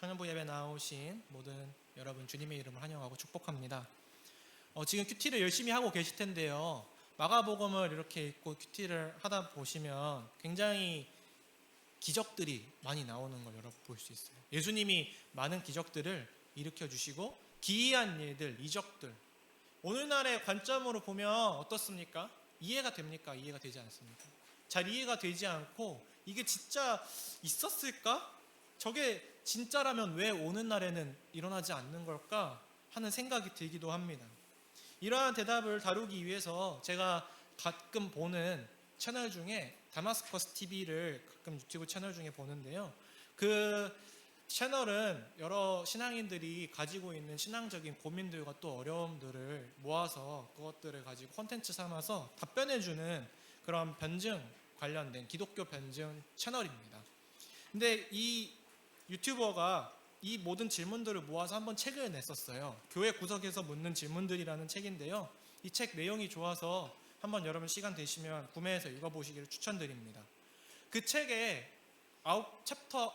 청년부 예배 나오신 모든 여러분 주님의 이름을 환영하고 축복합니다. 지금 큐티를 열심히 하고 계실 텐데요. 마가복음을 이렇게 읽고 큐티를 하다 보시면 굉장히 기적들이 많이 나오는 걸 여러분 볼 수 있어요. 예수님이 많은 기적들을 일으켜 주시고 기이한 일들, 이적들. 오늘날의 관점으로 보면 어떻습니까? 이해가 됩니까? 이해가 되지 않습니까? 잘 이해가 되지 않고 이게 진짜 있었을까? 저게 진짜라면 왜 오늘날에는 일어나지 않는 걸까? 하는 생각이 들기도 합니다. 이러한 대답을 다루기 위해서 제가 가끔 보는 채널 중에 다마스커스 TV를 가끔 유튜브 채널 중에 보는데요. 그 채널은 여러 신앙인들이 가지고 있는 신앙적인 고민들과 또 어려움들을 모아서 그것들을 가지고 콘텐츠 삼아서 답변해주는 그런 변증 관련된 기독교 변증 채널입니다. 근데 이 유튜버가 이 모든 질문들을 모아서 한번 책을 냈었어요. 교회 구석에서 묻는 질문들이라는 책인데요. 이 책 내용이 좋아서 한번 여러분 시간 되시면 구매해서 읽어보시기를 추천드립니다. 그 책의 챕터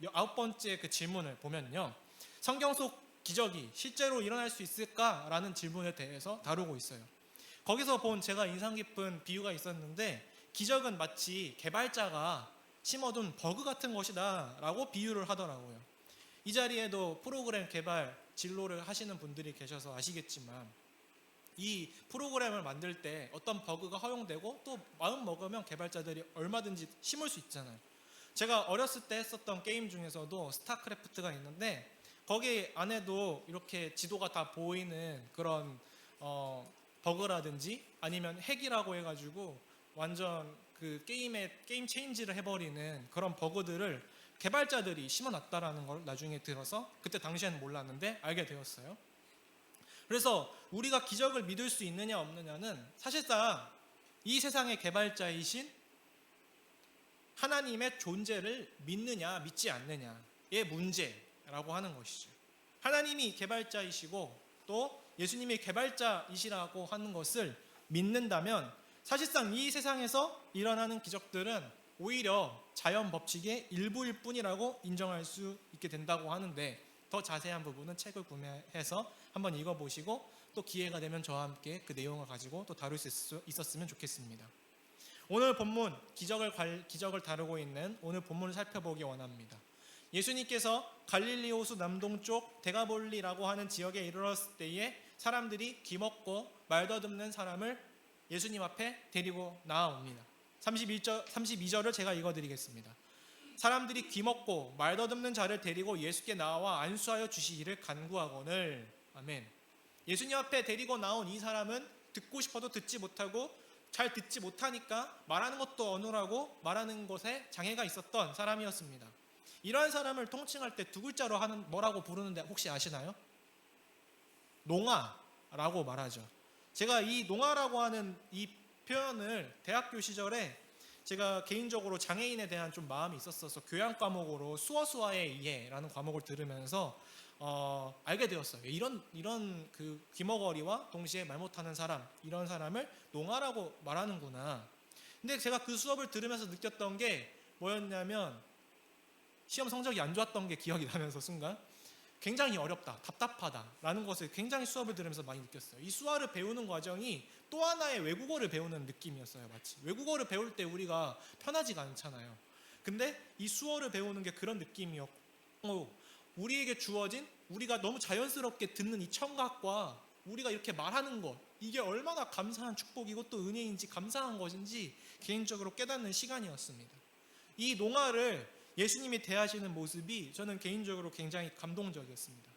9, 9번째 그 질문을 보면요. 성경 속 기적이 실제로 일어날 수 있을까라는 질문에 대해서 다루고 있어요. 거기서 본 제가 인상 깊은 비유가 있었는데 기적은 마치 개발자가 심어둔 버그 같은 것이다 라고 비유를 하더라고요. 이 자리에도 프로그램 개발 진로를 하시는 분들이 계셔서 아시겠지만 이 프로그램을 만들 때 어떤 버그가 허용되고 또 마음 먹으면 개발자들이 얼마든지 심을 수 있잖아요. 제가 어렸을 때 했었던 게임 중에서도 스타크래프트가 있는데 거기 안에도 이렇게 지도가 다 보이는 그런 버그라든지 아니면 핵이라고 해가지고 완전 그 게임 체인지를 해버리는 그런 버그들을 개발자들이 심어놨다라는 걸 나중에 들어서 그때 당시에는 몰랐는데 알게 되었어요. 그래서 우리가 기적을 믿을 수 있느냐 없느냐는 사실상 이 세상의 개발자이신 하나님의 존재를 믿느냐 믿지 않느냐의 문제라고 하는 것이죠. 하나님이 개발자이시고 또 예수님이 개발자이시라고 하는 것을 믿는다면 사실상 이 세상에서 일어나는 기적들은 오히려 자연 법칙의 일부일 뿐이라고 인정할 수 있게 된다고 하는데 더 자세한 부분은 책을 구매해서 한번 읽어보시고 또 기회가 되면 저와 함께 그 내용을 가지고 또 다룰 수 있었으면 좋겠습니다. 오늘 본문 기적을 다루고 있는 오늘 본문을 살펴보기 원합니다. 예수님께서 갈릴리 호수 남동쪽 데가볼리라고 하는 지역에 이르렀을 때에 사람들이 귀먹고 말 더듬는 사람을 예수님 앞에 데리고 나아옵니다. 32절을 제가 읽어드리겠습니다. 사람들이 귀먹고 말 더듬는 자를 데리고 예수께 나와 안수하여 주시기를 간구하거늘. 아멘. 예수님 앞에 데리고 나온 이 사람은 듣고 싶어도 듣지 못하고 잘 듣지 못하니까 말하는 것도 어눌하고 말하는 것에 장애가 있었던 사람이었습니다. 이러한 사람을 통칭할 때 두 글자로 하는 뭐라고 부르는데 혹시 아시나요? 농아라고 말하죠. 제가 이 농아라고 하는 이 표현을 대학교 시절에 제가 개인적으로 장애인에 대한 좀 마음이 있었어서 교양 과목으로 수어수아의 이해라는 과목을 들으면서 알게 되었어요. 이런 그 귀머거리와 동시에 말 못하는 사람, 이런 사람을 농아라고 말하는구나. 근데 제가 그 수업을 들으면서 느꼈던 게 뭐였냐면 시험 성적이 안 좋았던 게 기억이 나면서 순간 굉장히 어렵다, 답답하다라는 것을 굉장히 수업을 들으면서 많이 느꼈어요. 이 수어를 배우는 과정이 또 하나의 외국어를 배우는 느낌이었어요. 마치 외국어를 배울 때 우리가 편하지가 않잖아요. 근데 이 수어를 배우는 게 그런 느낌이었고 우리에게 주어진 우리가 너무 자연스럽게 듣는 이 청각과 우리가 이렇게 말하는 것 이게 얼마나 감사한 축복이고 또 은혜인지 감사한 것인지 개인적으로 깨닫는 시간이었습니다. 이 농아를 예수님이 대하시는 모습이 저는 개인적으로 굉장히 감동적이었습니다.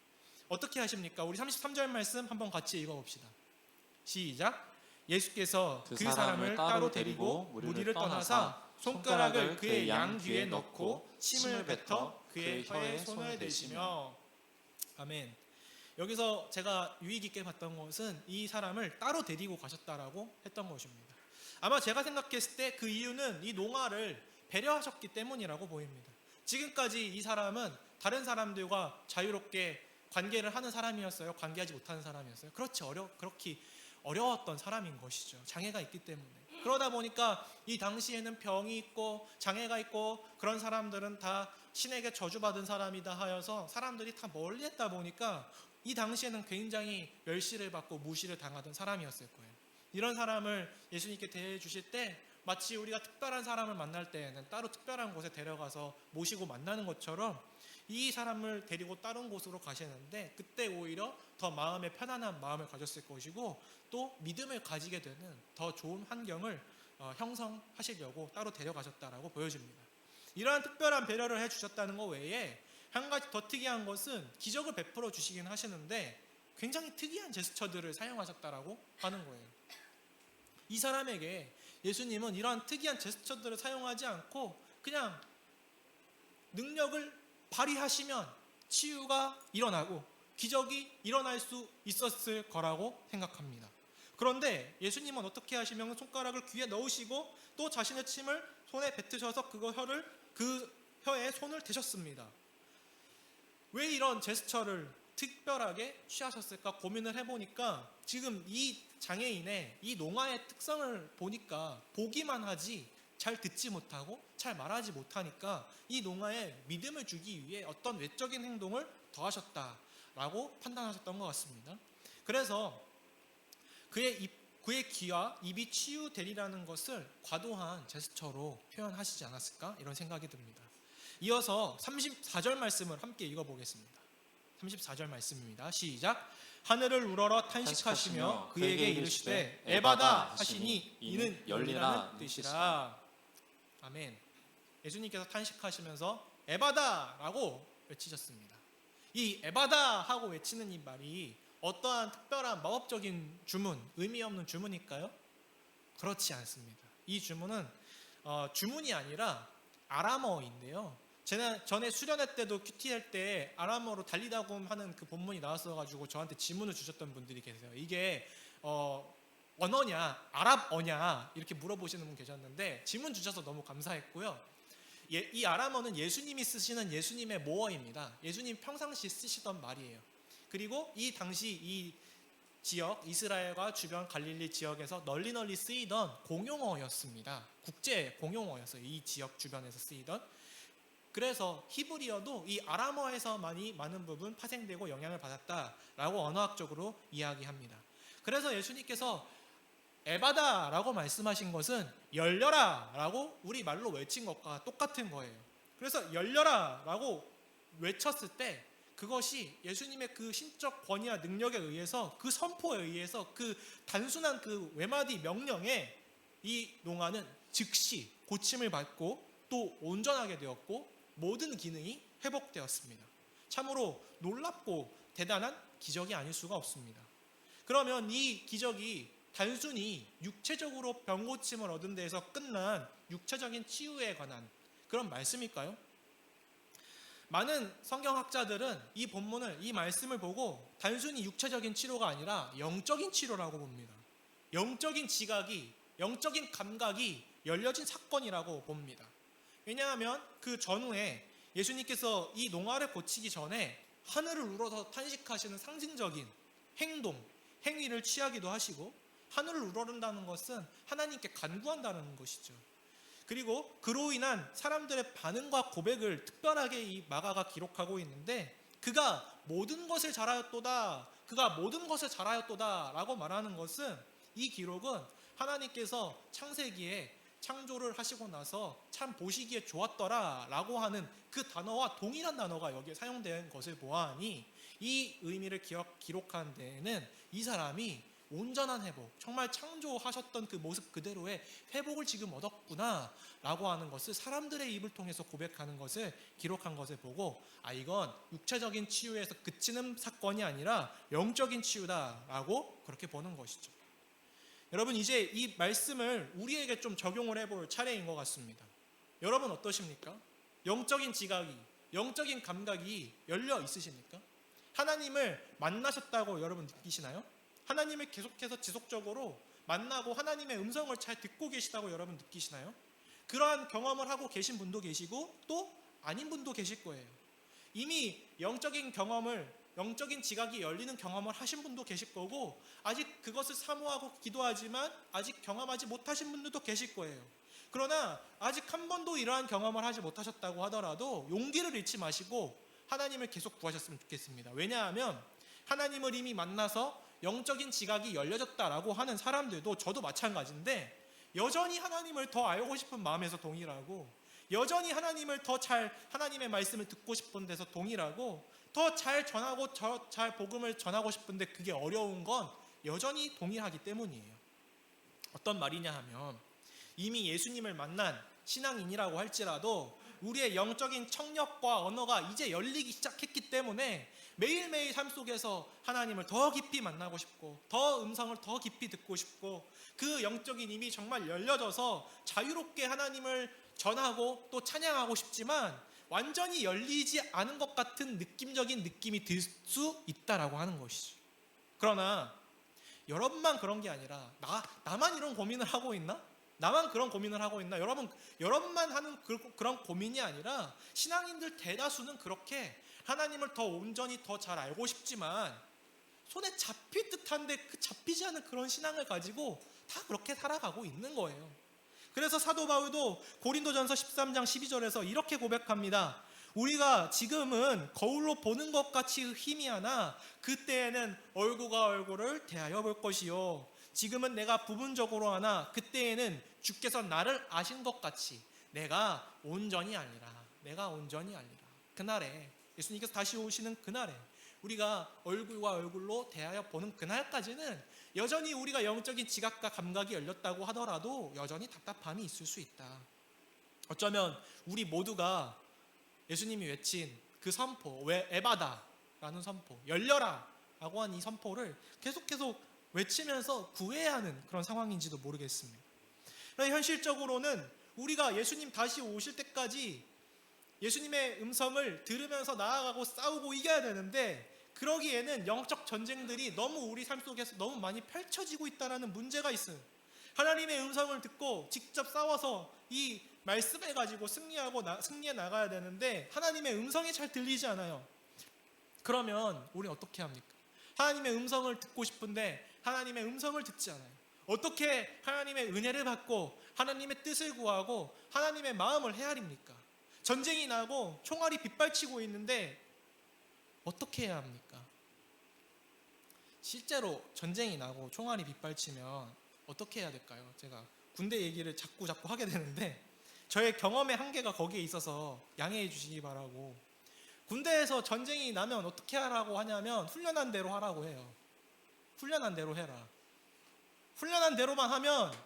어떻게 하십니까? 우리 33절 말씀 한번 같이 읽어봅시다. 시작. 예수께서 그 사람을 따로 데리고 무리를 떠나사 손가락을 그의 양 귀에 넣고 침을 뱉어 그의 혀에 손을 대시며. 아멘. 여기서 제가 유의 깊게 봤던 것은 이 사람을 따로 데리고 가셨다라고 했던 것입니다. 아마 제가 생각했을 때 그 이유는 이 농아를 배려하셨기 때문이라고 보입니다. 지금까지 이 사람은 다른 사람들과 자유롭게 관계를 하는 사람이었어요? 관계하지 못하는 사람이었어요? 그렇게 어려웠던 사람인 것이죠. 장애가 있기 때문에. 그러다 보니까 이 당시에는 병이 있고 장애가 있고 그런 사람들은 다 신에게 저주받은 사람이다 하여서 사람들이 다 멀리했다 보니까 이 당시에는 굉장히 멸시를 받고 무시를 당하던 사람이었을 거예요. 이런 사람을 예수님께 대해 주실 때 마치 우리가 특별한 사람을 만날 때에는 따로 특별한 곳에 데려가서 모시고 만나는 것처럼 이 사람을 데리고 다른 곳으로 가시는데 그때 오히려 더 마음에 편안한 마음을 가졌을 것이고 또 믿음을 가지게 되는 더 좋은 환경을 형성하시려고 따로 데려가셨다라고 보여집니다. 이러한 특별한 배려를 해주셨다는 것 외에 한 가지 더 특이한 것은 기적을 베풀어 주시긴 하시는데 굉장히 특이한 제스처들을 사용하셨다라고 하는 거예요. 이 사람에게 예수님은 이러한 특이한 제스처들을 사용하지 않고 그냥 능력을 발휘하시면 치유가 일어나고 기적이 일어날 수 있었을 거라고 생각합니다. 그런데 예수님은 어떻게 하시면 손가락을 귀에 넣으시고 또 자신의 침을 손에 뱉으셔서 그 혀에 손을 대셨습니다. 왜 이런 제스처를 특별하게 취하셨을까 고민을 해보니까 지금 이 장애인의 이 농아의 특성을 보니까 보기만 하지 잘 듣지 못하고 잘 말하지 못하니까 이 농아에 믿음을 주기 위해 어떤 외적인 행동을 더하셨다라고 판단하셨던 것 같습니다. 그래서 그의 귀와 입이 치유되리라는 것을 과도한 제스처로 표현하시지 않았을까 이런 생각이 듭니다. 이어서 34절 말씀을 함께 읽어보겠습니다. 34절 말씀입니다. 시작. 하늘을 우러러 탄식하시며 그에게 이르시되 에바다 하시니 이는 열리라는 뜻이라. 아멘. 예수님께서 탄식하시면서 에바다라고 외치셨습니다. 이 에바다 하고 외치는 이 말이 어떠한 특별한 마법적인 주문, 의미 없는 주문일까요? 그렇지 않습니다. 이 주문은 주문이 아니라 아람어인데요. 전에 수련회 때도 큐티 할 때 아람어로 달리다곰 하는 그 본문이 나왔어가지고 저한테 질문을 주셨던 분들이 계세요. 이게 언어냐, 아랍어냐 이렇게 물어보시는 분 계셨는데 질문 주셔서 너무 감사했고요. 이 아람어는 예수님이 쓰시는 예수님의 모어입니다. 예수님 평상시 쓰시던 말이에요. 그리고 이 당시 이 지역 이스라엘과 주변 갈릴리 지역에서 널리 쓰이던 공용어였습니다. 국제 공용어였어요. 이 지역 주변에서 쓰이던. 그래서 히브리어도 이 아람어에서 많은 부분 파생되고 영향을 받았다라고 언어학적으로 이야기합니다. 그래서 예수님께서 에바다라고 말씀하신 것은 열려라라고 우리 말로 외친 것과 똑같은 거예요. 그래서 열려라라고 외쳤을 때 그것이 예수님의 그 신적 권위와 능력에 의해서 그 선포에 의해서 그 단순한 그 외마디 명령에 이 농아는 즉시 고침을 받고 또 온전하게 되었고 모든 기능이 회복되었습니다. 참으로 놀랍고 대단한 기적이 아닐 수가 없습니다. 그러면 이 기적이 단순히 육체적으로 병고침을 얻은 데에서 끝난 육체적인 치유에 관한 그런 말씀일까요? 많은 성경학자들은 이 본문을, 이 말씀을 보고 단순히 육체적인 치료가 아니라 영적인 치료라고 봅니다. 영적인 지각이, 영적인 감각이 열려진 사건이라고 봅니다. 왜냐하면 그 전후에 예수님께서 이 농아를 고치기 전에 하늘을 우러서 탄식하시는 상징적인 행위를 취하기도 하시고 하늘을 우러른다는 것은 하나님께 간구한다는 것이죠. 그리고 그로 인한 사람들의 반응과 고백을 특별하게 이 마가가 기록하고 있는데 그가 모든 것을 잘하였도다 라고 말하는 것은 이 기록은 하나님께서 창세기에 창조를 하시고 나서 참 보시기에 좋았더라 라고 하는 그 단어와 동일한 단어가 여기에 사용된 것을 보아하니 이 의미를 기록한 데에는 이 사람이 온전한 회복, 정말 창조하셨던 그 모습 그대로의 회복을 지금 얻었구나 라고 하는 것을 사람들의 입을 통해서 고백하는 것을 기록한 것을 보고 이건 육체적인 치유에서 그치는 사건이 아니라 영적인 치유다 라고 그렇게 보는 것이죠. 여러분 이제 이 말씀을 우리에게 좀 적용을 해볼 차례인 것 같습니다. 여러분 어떠십니까? 영적인 지각이, 영적인 감각이 열려 있으십니까? 하나님을 만나셨다고 여러분 느끼시나요? 하나님을 계속해서 지속적으로 만나고 하나님의 음성을 잘 듣고 계시다고 여러분 느끼시나요? 그러한 경험을 하고 계신 분도 계시고 또 아닌 분도 계실 거예요. 이미 영적인 경험을 영적인 지각이 열리는 경험을 하신 분도 계실 거고, 아직 그것을 사모하고 기도하지만 아직 경험하지 못하신 분들도 계실 거예요. 그러나 아직 한 번도 이러한 경험을 하지 못하셨다고 하더라도 용기를 잃지 마시고 하나님을 계속 구하셨으면 좋겠습니다. 왜냐하면 하나님을 이미 만나서 영적인 지각이 열려졌다라고 하는 사람들도, 저도 마찬가지인데, 여전히 하나님을 더 알고 싶은 마음에서 동일하고, 여전히 하나님을 더 잘, 하나님의 말씀을 듣고 싶은 데서 동일하고, 더 잘 전하고 잘 복음을 전하고 싶은데 그게 어려운 건 여전히 동일하기 때문이에요. 어떤 말이냐 하면, 이미 예수님을 만난 신앙인이라고 할지라도 우리의 영적인 청력과 언어가 이제 열리기 시작했기 때문에 매일매일 삶 속에서 하나님을 더 깊이 만나고 싶고, 더 음성을 더 깊이 듣고 싶고, 그 영적인 힘이 정말 열려져서 자유롭게 하나님을 전하고 또 찬양하고 싶지만 완전히 열리지 않은 것 같은 느낌적인 느낌이 들 수 있다라고 하는 것이죠. 그러나 여러분만 그런 게 아니라 나만 이런 고민을 하고 있나? 나만 그런 고민을 하고 있나? 여러분만 하는 그런 고민이 아니라 신앙인들 대다수는 그렇게 하나님을 더 온전히 더 잘 알고 싶지만 손에 잡힐 듯한데 그 잡히지 않은 그런 신앙을 가지고 다 그렇게 살아가고 있는 거예요. 그래서 사도 바울도 고린도전서 13장 12절에서 이렇게 고백합니다. 우리가 지금은 거울로 보는 것 같이 희미하나 그때에는 얼굴과 얼굴을 대하여 볼 것이요, 지금은 내가 부분적으로 하나 그때에는 주께서 나를 아신 것 같이 내가 온전히 알리라. 그날에, 예수님께서 다시 오시는 그날에, 우리가 얼굴과 얼굴로 대하여 보는 그날까지는 여전히 우리가 영적인 지각과 감각이 열렸다고 하더라도 여전히 답답함이 있을 수 있다. 어쩌면 우리 모두가 예수님이 외친 그 선포, 에바다라는 선포, 열려라 라고 한 이 선포를 계속 외치면서 구해야 하는 그런 상황인지도 모르겠습니다. 현실적으로는 우리가 예수님 다시 오실 때까지 예수님의 음성을 들으면서 나아가고 싸우고 이겨야 되는데, 그러기에는 영적 전쟁들이 너무 우리 삶 속에서 너무 많이 펼쳐지고 있다는 문제가 있어요. 하나님의 음성을 듣고 직접 싸워서 이 말씀을 가지고 승리해 나가야 되는데 하나님의 음성이 잘 들리지 않아요. 그러면 우리는 어떻게 합니까? 하나님의 음성을 듣고 싶은데 하나님의 음성을 듣지 않아요. 어떻게 하나님의 은혜를 받고 하나님의 뜻을 구하고 하나님의 마음을 헤아립니까? 전쟁이 나고 총알이 빗발치고 있는데 어떻게 해야 합니까? 실제로 전쟁이 나고 총알이 빗발치면 어떻게 해야 될까요? 제가 군대 얘기를 자꾸 하게 되는데 저의 경험의 한계가 거기에 있어서 양해해 주시기 바라고, 군대에서 전쟁이 나면 어떻게 하라고 하냐면 훈련한 대로 하라고 해요. 훈련한 대로 해라. 훈련한 대로만 하면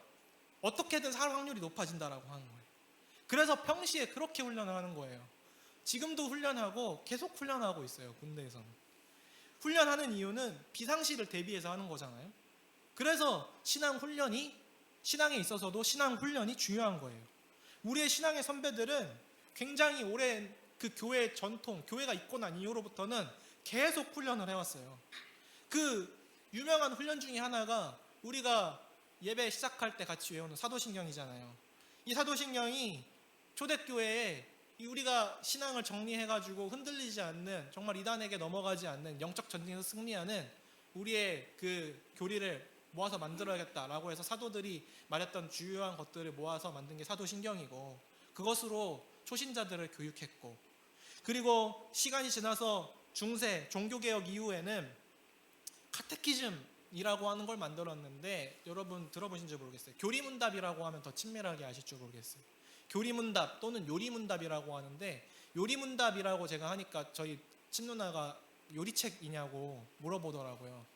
어떻게든 살 확률이 높아진다라고 하는 거예요. 그래서 평시에 그렇게 훈련을 하는 거예요. 지금도 훈련하고 계속 훈련하고 있어요. 군대에서는. 훈련하는 이유는 비상시를 대비해서 하는 거잖아요. 그래서 신앙에 있어서도 신앙 훈련이 중요한 거예요. 우리의 신앙의 선배들은 굉장히 오랜 그 교회의 전통, 교회가 있고 난 이후로부터는 계속 훈련을 해왔어요. 그 유명한 훈련 중에 하나가 우리가 예배 시작할 때 같이 외우는 사도신경이잖아요. 이 사도신경이 초대교회에 우리가 신앙을 정리해가지고 흔들리지 않는, 정말 이단에게 넘어가지 않는 영적 전쟁에서 승리하는 우리의 그 교리를 모아서 만들어야겠다라고 해서 사도들이 말했던 주요한 것들을 모아서 만든 게 사도신경이고, 그것으로 초신자들을 교육했고, 그리고 시간이 지나서 중세 종교개혁 이후에는 카테키즘이라고 하는 걸 만들었는데, 여러분 들어보신지 모르겠어요. 교리문답이라고 하면 더 친밀하게 아실지 모르겠어요. 교리문답 또는 요리문답이라고 하는데, 요리문답이라고 제가 하니까 저희 친누나가 요리책이냐고 물어보더라고요.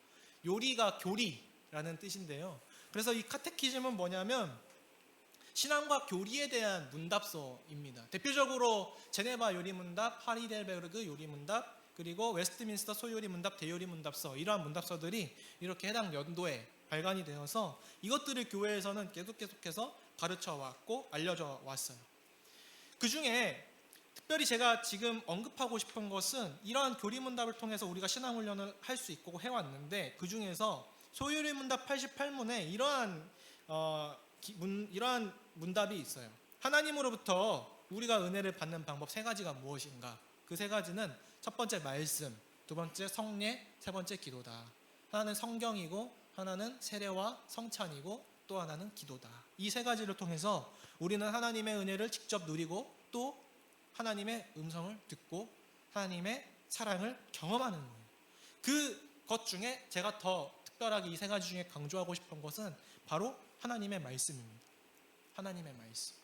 요리가 교리라는 뜻인데요. 그래서 이 카테키즘은 뭐냐면 신앙과 교리에 대한 문답서입니다. 대표적으로 제네바 요리문답, 하리델베르그 요리문답, 그리고 웨스트민스터 소요리문답, 대요리문답서, 이러한 문답서들이 이렇게 해당 연도에 발간이 되어서 이것들을 교회에서는 계속해서 가르쳐 왔고 알려져 왔어요. 그 중에 특별히 제가 지금 언급하고 싶은 것은 이러한 교리문답을 통해서 우리가 신앙훈련을 할 수 있고 해왔는데, 그 중에서 소요리문답 88문에 이러한 문답이 있어요. 하나님으로부터 우리가 은혜를 받는 방법 3가지가 무엇인가? 그 3가지는 첫 번째 말씀, 두 번째 성례, 세 번째 기도다. 하나는 성경이고 하나는 세례와 성찬이고 또 하나는 기도다. 이 세 가지를 통해서 우리는 하나님의 은혜를 직접 누리고 또 하나님의 음성을 듣고 하나님의 사랑을 경험하는 거예요. 그것 중에 제가 더 특별하게 이 세 가지 중에 강조하고 싶은 것은 바로 하나님의 말씀입니다. 하나님의 말씀.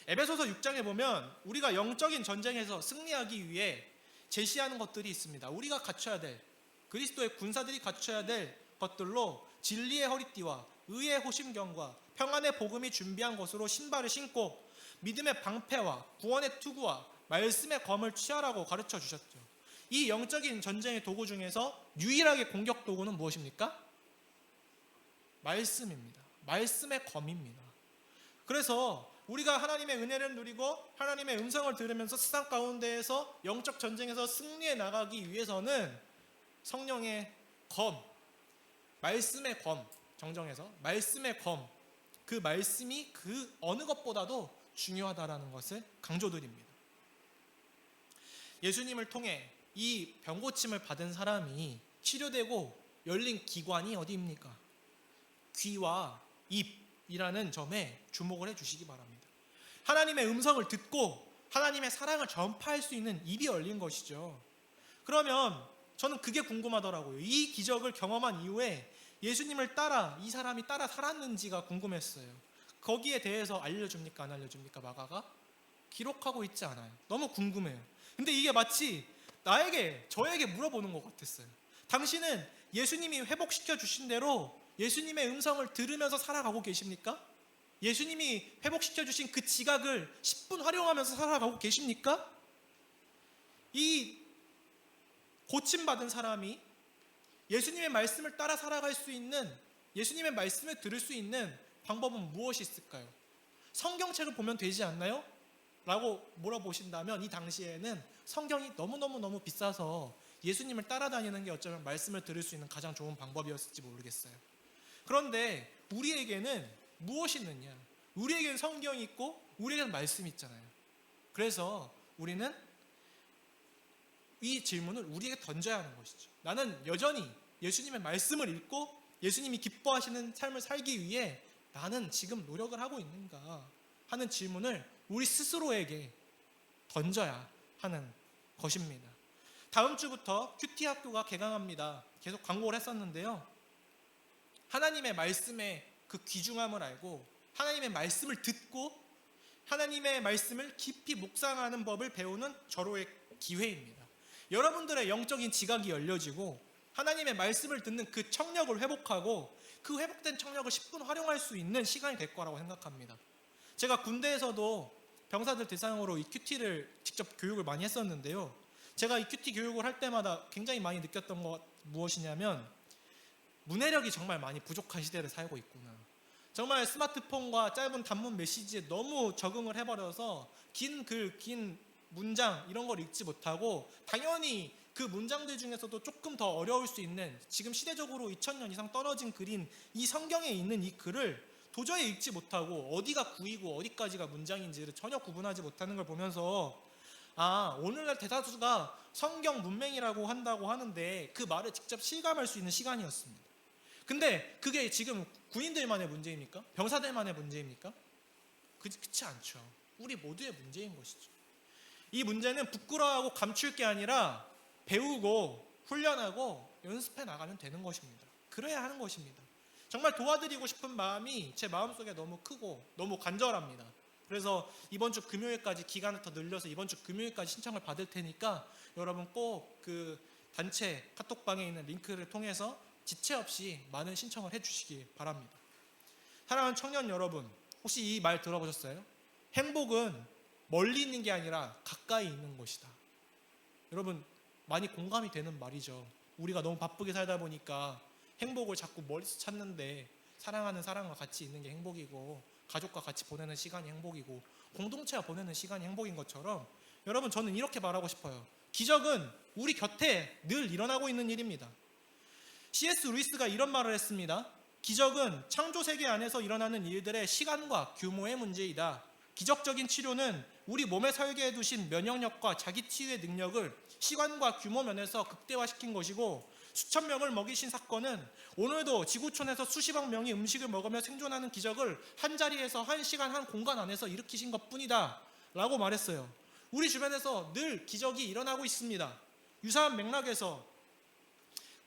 에베소서 6장에 보면 우리가 영적인 전쟁에서 승리하기 위해 제시하는 것들이 있습니다. 우리가 갖춰야 될, 그리스도의 군사들이 갖춰야 될 것들로 진리의 허리띠와 의의 호심경과 평안의 복음이 준비한 것으로 신발을 신고 믿음의 방패와 구원의 투구와 말씀의 검을 취하라고 가르쳐 주셨죠. 이 영적인 전쟁의 도구 중에서 유일하게 공격 도구는 무엇입니까? 말씀입니다. 말씀의 검입니다. 그래서 우리가 하나님의 은혜를 누리고 하나님의 음성을 들으면서 세상 가운데에서 영적 전쟁에서 승리해 나가기 위해서는 성령의 검, 말씀의 검, 정정해서 말씀의 검, 그 말씀이 그 어느 것보다도 중요하다라는 것을 강조드립니다. 예수님을 통해 이 병고침을 받은 사람이 치료되고 열린 기관이 어디입니까? 귀와 입이라는 점에 주목을 해주시기 바랍니다. 하나님의 음성을 듣고 하나님의 사랑을 전파할 수 있는 입이 열린 것이죠. 그러면 저는 그게 궁금하더라고요. 이 기적을 경험한 이후에 예수님을 따라 이 사람이 따라 살았는지가 궁금했어요. 거기에 대해서 알려줍니까? 안 알려줍니까? 마가가? 기록하고 있지 않아요. 너무 궁금해요. 근데 이게 마치 저에게 물어보는 것 같았어요. 당신은 예수님이 회복시켜 주신 대로 예수님의 음성을 들으면서 살아가고 계십니까? 예수님이 회복시켜 주신 그 지각을 10분 활용하면서 살아가고 계십니까? 이 고침받은 사람이 예수님의 말씀을 따라 살아갈 수 있는, 예수님의 말씀을 들을 수 있는 방법은 무엇이 있을까요? 성경책을 보면 되지 않나요? 라고 물어보신다면 이 당시에는 성경이 너무 비싸서 예수님을 따라다니는 게 어쩌면 말씀을 들을 수 있는 가장 좋은 방법이었을지 모르겠어요. 그런데 우리에게는 무엇이 있느냐? 우리에게는 성경이 있고 우리에게는 말씀이 있잖아요. 그래서 우리는 이 질문을 우리에게 던져야 하는 것이죠. 나는 여전히 예수님의 말씀을 읽고 예수님이 기뻐하시는 삶을 살기 위해 나는 지금 노력을 하고 있는가 하는 질문을 우리 스스로에게 던져야 하는 것입니다. 다음 주부터 큐티 학교가 개강합니다. 계속 광고를 했었는데요. 하나님의 말씀의 그 귀중함을 알고 하나님의 말씀을 듣고 하나님의 말씀을 깊이 묵상하는 법을 배우는 절호의 기회입니다. 여러분들의 영적인 지각이 열려지고 하나님의 말씀을 듣는 그 청력을 회복하고 그 회복된 청력을 10분 활용할 수 있는 시간이 될 거라고 생각합니다. 제가 군대에서도 병사들 대상으로 이 큐티를 직접 교육을 많이 했었는데요. 제가 이 큐티 교육을 할 때마다 굉장히 많이 느꼈던 것 무엇이냐면 문해력이 정말 많이 부족한 시대를 살고 있구나. 정말 스마트폰과 짧은 단문 메시지에 너무 적응을 해버려서 긴 글, 긴 문장 이런 걸 읽지 못하고 당연히 그 문장들 중에서도 조금 더 어려울 수 있는 지금 시대적으로 2000년 이상 떨어진 글인 이 성경에 있는 이 글을 도저히 읽지 못하고 어디가 구이고 어디까지가 문장인지를 전혀 구분하지 못하는 걸 보면서 오늘날 대다수가 성경 문맹이라고 한다고 하는데 그 말을 직접 실감할 수 있는 시간이었습니다. 근데 그게 지금 군인들만의 문제입니까? 병사들만의 문제입니까? 그렇지 않죠. 우리 모두의 문제인 것이죠. 이 문제는 부끄러워하고 감출 게 아니라 배우고 훈련하고 연습해 나가면 되는 것입니다. 그래야 하는 것입니다. 정말 도와드리고 싶은 마음이 제 마음속에 너무 크고 너무 간절합니다. 그래서 이번 주 금요일까지 기간을 더 늘려서 이번 주 금요일까지 신청을 받을 테니까 여러분 꼭 그 단체 카톡방에 있는 링크를 통해서 지체 없이 많은 신청을 해주시기 바랍니다. 사랑하는 청년 여러분, 혹시 이 말 들어보셨어요? 행복은 멀리 있는 게 아니라 가까이 있는 것이다. 여러분 많이 공감이 되는 말이죠. 우리가 너무 바쁘게 살다 보니까 행복을 자꾸 멀리서 찾는데 사랑하는 사람과 같이 있는 게 행복이고 가족과 같이 보내는 시간이 행복이고 공동체와 보내는 시간이 행복인 것처럼 여러분 저는 이렇게 말하고 싶어요. 기적은 우리 곁에 늘 일어나고 있는 일입니다. C.S. 루이스가 이런 말을 했습니다. 기적은 창조 세계 안에서 일어나는 일들의 시간과 규모의 문제이다. 기적적인 치료는 우리 몸에 설계해 두신 면역력과 자기 치유의 능력을 시간과 규모 면에서 극대화시킨 것이고, 수천 명을 먹이신 사건은 오늘도 지구촌에서 수십억 명이 음식을 먹으며 생존하는 기적을 한 자리에서 한 시간 한 공간 안에서 일으키신 것뿐이다 라고 말했어요. 우리 주변에서 늘 기적이 일어나고 있습니다. 유사한 맥락에서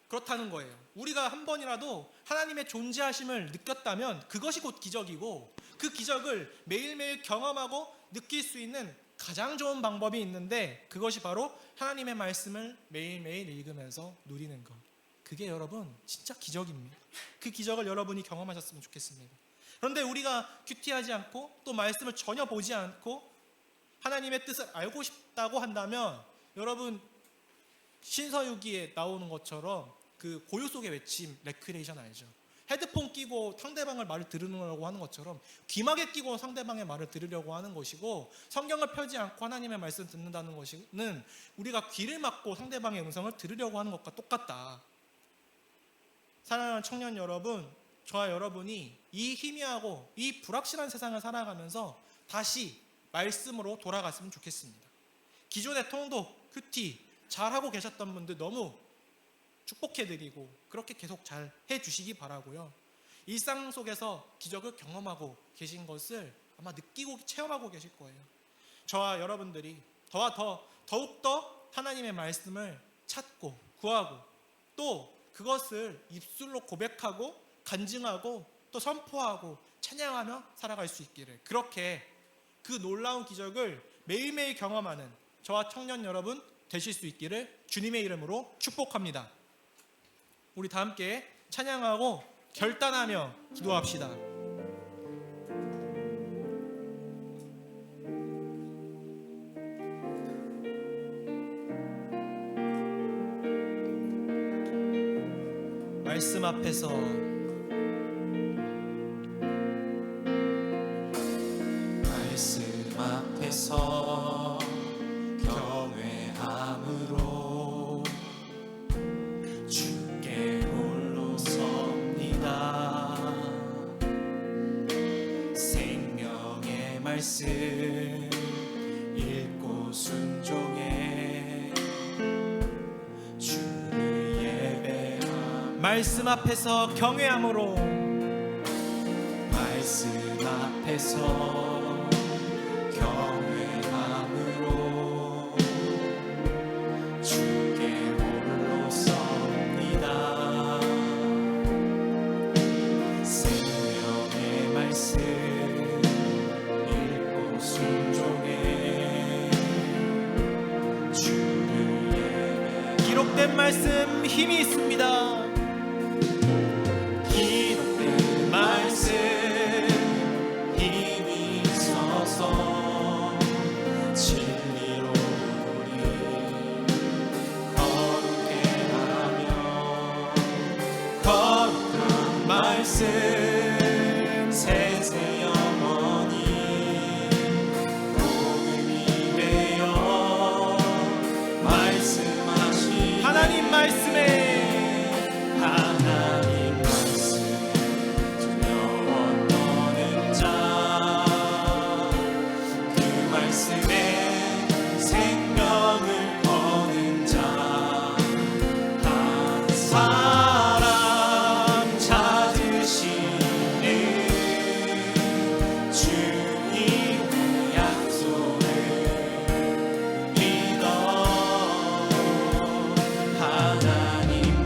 그렇다는 거예요. 우리가 한 번이라도 하나님의 존재하심을 느꼈다면 그것이 곧 기적이고, 그 기적을 매일매일 경험하고 느낄 수 있는 가장 좋은 방법이 있는데, 그것이 바로 하나님의 말씀을 매일매일 읽으면서 누리는 것. 그게 여러분 진짜 기적입니다. 그 기적을 여러분이 경험하셨으면 좋겠습니다. 그런데 우리가 큐티하지 않고 또 말씀을 전혀 보지 않고 하나님의 뜻을 알고 싶다고 한다면, 여러분 신서유기에 나오는 것처럼 그 고요 속의 외침, 레크레이션 알죠? 헤드폰 끼고 상대방의 말을 들으려고 하는 것처럼 귀마개 끼고 상대방의 말을 들으려고 하는 것이고, 성경을 펴지 않고 하나님의 말씀을 듣는다는 것은 우리가 귀를 막고 상대방의 음성을 들으려고 하는 것과 똑같다. 사랑하는 청년 여러분, 저와 여러분이 이 희미하고 이 불확실한 세상을 살아가면서 다시 말씀으로 돌아갔으면 좋겠습니다. 기존의 통독, 큐티 잘하고 계셨던 분들 너무 축복해드리고 그렇게 계속 잘 해주시기 바라고요. 일상 속에서 기적을 경험하고 계신 것을 아마 느끼고 체험하고 계실 거예요. 저와 여러분들이 더욱더 하나님의 말씀을 찾고 구하고, 또 그것을 입술로 고백하고 간증하고 또 선포하고 찬양하며 살아갈 수 있기를, 그렇게 그 놀라운 기적을 매일매일 경험하는 저와 청년 여러분 되실 수 있기를 주님의 이름으로 축복합니다. 우리 다 함께 찬양하고 결단하며 기도합시다. 말씀 앞에서 경외함으로 주께 홀로 섭니다. 생명의 말씀 읽고 순종해 주를 예배함. 말씀 앞에서 경외함으로, 말씀 앞에서 경외함으로 주께 홀로 섭니다. 생명의 말씀 읽고 순종해 주를 예배. 기록된 말씀 힘이 있습니다. 기록된 말씀 힘이 있어서 진리로 우리 거룩해 하며, 거룩한 말씀 세세 영원히 복음이 되어 말씀하시네. 하나님 말씀에, 하나님 말씀에 두려워 떠는 자, 그 말씀에 생명을 거는 자, 한 사람 찾으시는 주님의 약속을 믿어. 하나님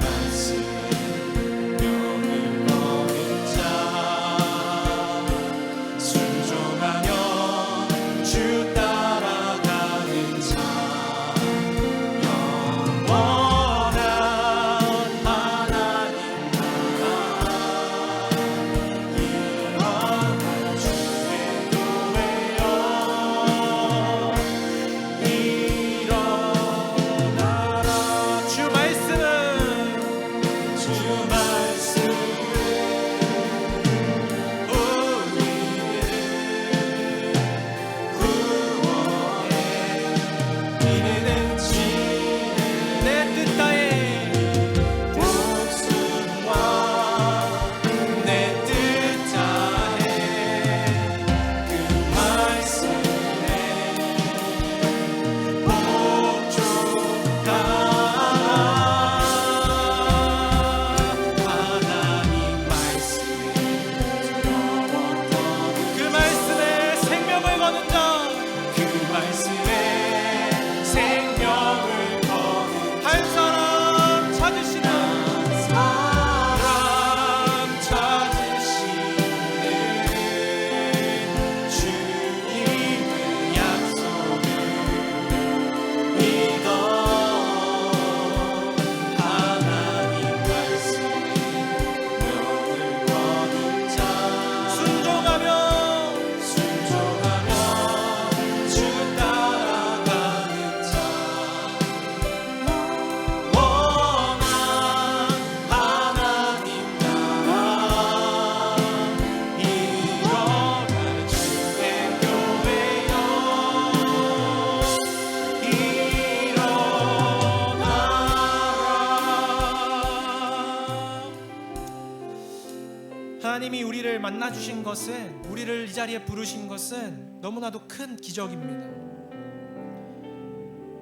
하나님이 우리를 만나 주신 것은, 우리를 이 자리에 부르신 것은 너무나도 큰 기적입니다.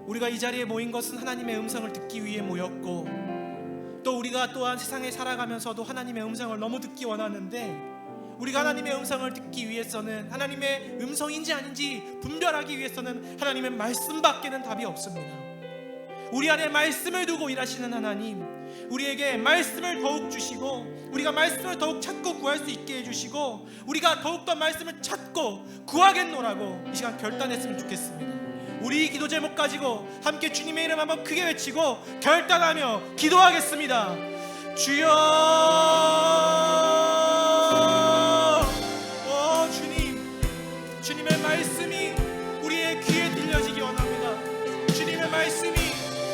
우리가 이 자리에 모인 것은 하나님의 음성을 듣기 위해 모였고, 또 우리가 또한 세상에 살아가면서도 하나님의 음성을 너무 듣기 원하는데, 우리가 하나님의 음성을 듣기 위해서는, 하나님의 음성인지 아닌지 분별하기 위해서는 하나님의 말씀밖에는 답이 없습니다. 우리 안에 말씀을 두고 일하시는 하나님, 우리에게 말씀을 더욱 주시고, 우리가 말씀을 더욱 찾고 구할 수 있게 해주시고, 우리가 더욱더 말씀을 찾고 구하겠노라고 이 시간 결단했으면 좋겠습니다. 우리 기도 제목 가지고 함께 주님의 이름 한번 크게 외치고 결단하며 기도하겠습니다. 주여, 주님의 말씀이 우리의 귀에 들려지기 원합니다. 주님의 말씀이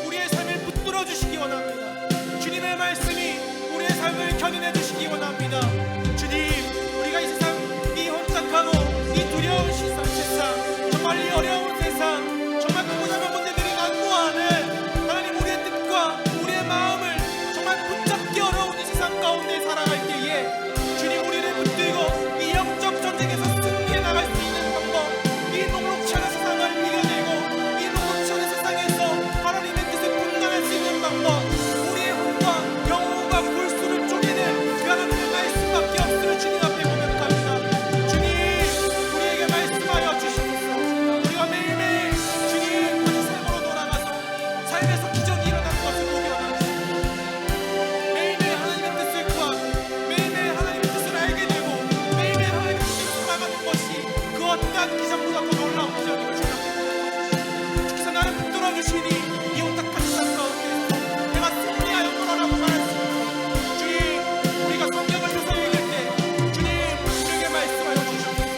우리의 삶을 붙들어 주시기 원합니다. 주님의 말씀이 우리의 삶을 견인해 주시기 원합니다. 주님, 우리가 이 세상, 이 혼탁하고 이 두려운 세상, 정말 이 어려운 세상, 정말 크고 작은 문제들이 난무하는 하나님, 우리의 뜻과 우리의 마음을 정말 붙잡기 어려운 이 세상 가운데 살아갈 때에 주님, 우리를 붙들고 이 영적 전쟁에서 승리해 나갈 수 있는 방법, 이 녹록치 않은 세상을 이겨내고 이 녹록치 않은 세상에서 하나님의 뜻을 분간할 수 있는 방법, 우리의 혼과 영혼과 골수를 쪼개는 그 하나님의 말씀밖에 없음을 주님 앞에 고백합니다. 주님, 우리에게 말씀하여 주시옵소서. 우리가 매일매일 주님 다시 삶으로 돌아가서 삶에서 기적이 일어나는 것을 보게 원합니다. 매일매일 하나님의 뜻을 구하고, 매일매일 하나님의 뜻을 알게 되고, 매일매일 하나님의 뜻을 살아가는 것이 그 어떠한 기적보다 더 놀라운 기적임을 주님 앞에 고백합니다. 주께서 나를 붙들어 주시니 이 혼탁한 세상 가운데 내가 승리하여 돌아라고 말했습니다. 주님, 우리가 성경을 펴서 읽을 때 주님, 우리에게 말씀하여 주시옵소서.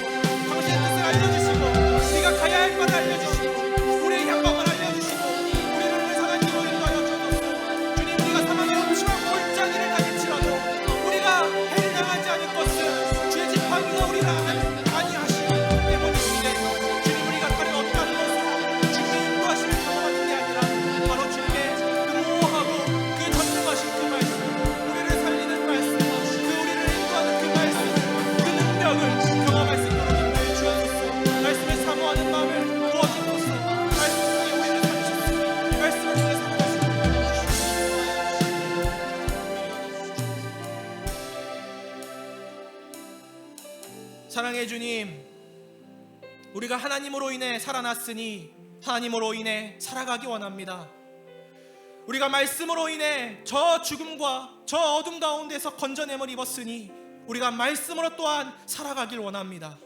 당신의 뜻을 알려주시고, 우리가 가야 할 것을 알려주시고, 우리의 향방을 알려주시고, 우리를 의상한 길로 인도하여 주옵소서. 주님, 우리가 사망의 음침한 골짜기를 다닐지라도 우리가 해를 당하지 않을 것은 주의 지팡이가 우리를 안위하시기 때문인데, 주님, 우리가 다른 어떠한 것으로 주님의 인도하심을 경험하는 게 아니라 바로 주님의 그 모호하고 그 전능하신 그 말씀, 우리를 살리는 말씀, 그 우리를 인도하는 그 말씀, 그 능력을 경험할 수 있도록 인도해 주옵소서. 말씀을 사모하는 마음을 부어주옵소서. 말씀을 통해 우리를 살리소서. 말씀을 통해 사모하시는 사랑의 주님, 우리가 하나님으로 인해 살아났으니 하나님으로 인해 살아가기 원합니다. 우리가 말씀으로 인해 저 죽음과 저 어둠 가운데서 건져냄을 입었으니 우리가 말씀으로 또한 살아가길 원합니다.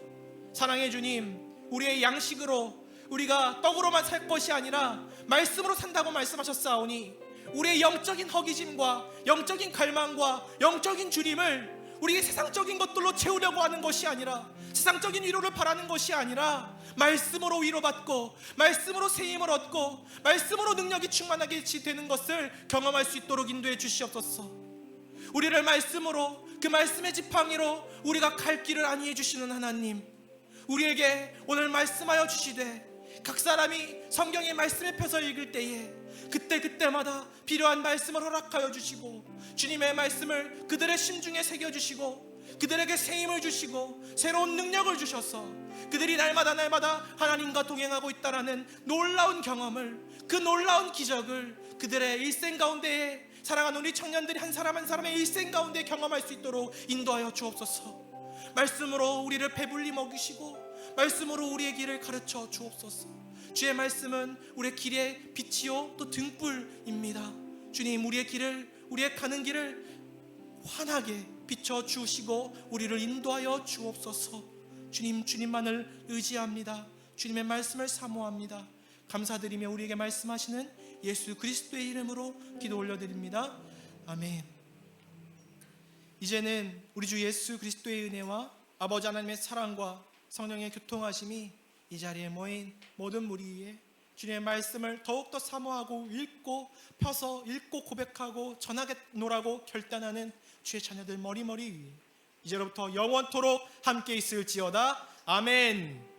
사랑의 주님, 우리의 양식으로, 우리가 떡으로만 살 것이 아니라 말씀으로 산다고 말씀하셨사오니, 우리의 영적인 허기짐과 영적인 갈망과 영적인 주림을 우리의 세상적인 것들로 채우려고 하는 것이 아니라, 세상적인 위로를 바라는 것이 아니라 말씀으로 위로받고 말씀으로 세임을 얻고 말씀으로 능력이 충만하게 되는 것을 경험할 수 있도록 인도해 주시옵소서. 우리를 말씀으로, 그 말씀의 지팡이로 우리가 갈 길을 안위해 주시는 하나님, 우리에게 오늘 말씀하여 주시되, 각 사람이 성경의 말씀에 펴서 읽을 때에 그때마다 필요한 말씀을 허락하여 주시고, 주님의 말씀을 그들의 심중에 새겨주시고, 그들에게 세임을 주시고 새로운 능력을 주셔서 그들이 날마다 하나님과 동행하고 있다라는 놀라운 경험을, 그 놀라운 기적을 그들의 일생 가운데에 사랑하는 우리 청년들이 한 사람 한 사람의 일생 가운데 경험할 수 있도록 인도하여 주옵소서. 말씀으로 우리를 배불리 먹이시고 말씀으로 우리의 길을 가르쳐 주옵소서. 주의 말씀은 우리의 길의 빛이요 또 등불입니다. 주님, 우리의 길을, 우리의 가는 길을 환하게 비춰 주시고 우리를 인도하여 주옵소서. 주님, 주님만을 의지합니다. 주님의 말씀을 사모합니다. 감사드리며 우리에게 말씀하시는 예수 그리스도의 이름으로 기도 올려드립니다. 아멘. 이제는 우리 주 예수 그리스도의 은혜와 아버지 하나님의 사랑과 성령의 교통하심이 이 자리에 모인 모든 무리 위에 주님의 말씀을 더욱더 사모하고 읽고 펴서 읽고 고백하고 전하겠노라고 결단하는 주의 자녀들 머리머리 위에 이제로부터 영원토록 함께 있을지어다. 아멘.